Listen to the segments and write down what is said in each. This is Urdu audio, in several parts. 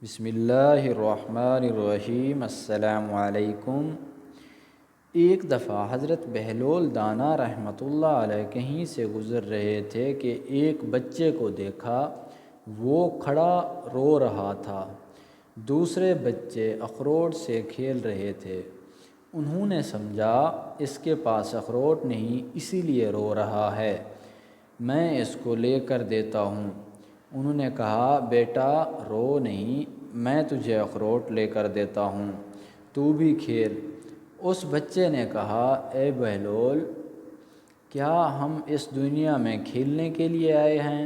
بسم اللہ الرحمن الرحیم۔ السلام علیکم۔ ایک دفعہ حضرت بہلول دانا رحمۃ اللہ علیہ کہیں سے گزر رہے تھے کہ ایک بچے کو دیکھا، وہ کھڑا رو رہا تھا۔ دوسرے بچے اخروٹ سے کھیل رہے تھے۔ انہوں نے سمجھا اس کے پاس اخروٹ نہیں، اسی لیے رو رہا ہے، میں اس کو لے کر دیتا ہوں۔ انہوں نے کہا، بیٹا رو نہیں، میں تجھے اخروٹ لے کر دیتا ہوں، تو بھی کھیل۔ اس بچے نے کہا، اے بہلول، کیا ہم اس دنیا میں کھیلنے کے لیے آئے ہیں؟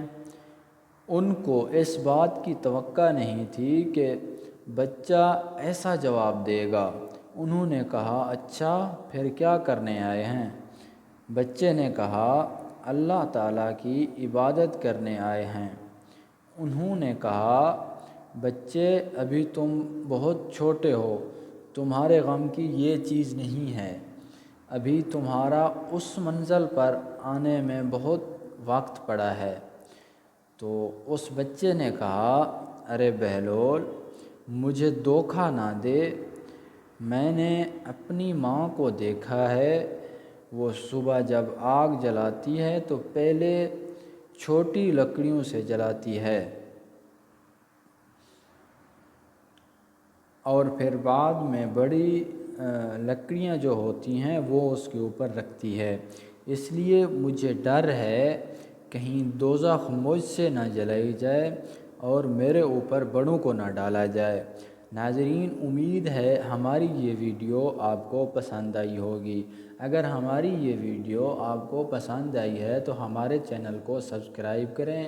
ان کو اس بات کی توقع نہیں تھی کہ بچہ ایسا جواب دے گا۔ انہوں نے کہا، اچھا پھر کیا کرنے آئے ہیں؟ بچے نے کہا، اللہ تعالیٰ کی عبادت کرنے آئے ہیں۔ انہوں نے کہا، بچے ابھی تم بہت چھوٹے ہو، تمہارے غم کی یہ چیز نہیں ہے، ابھی تمہارا اس منزل پر آنے میں بہت وقت پڑا ہے۔ تو اس بچے نے کہا، ارے بہلول، مجھے دھوکہ نہ دے، میں نے اپنی ماں کو دیکھا ہے، وہ صبح جب آگ جلاتی ہے تو پہلے چھوٹی لکڑیوں سے جلاتی ہے اور پھر بعد میں بڑی لکڑیاں جو ہوتی ہیں وہ اس کے اوپر رکھتی ہے، اس لیے مجھے ڈر ہے کہیں دوزخ مجھ سے نہ جلائی جائے اور میرے اوپر بڑوں کو نہ ڈالا جائے۔ ناظرین، امید ہے ہماری یہ ویڈیو آپ کو پسند آئی ہوگی۔ اگر ہماری یہ ویڈیو آپ کو پسند آئی ہے تو ہمارے چینل کو سبسکرائب کریں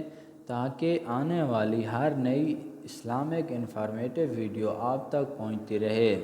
تاکہ آنے والی ہر نئی اسلامک انفارمیٹیو ویڈیو آپ تک پہنچتی رہے۔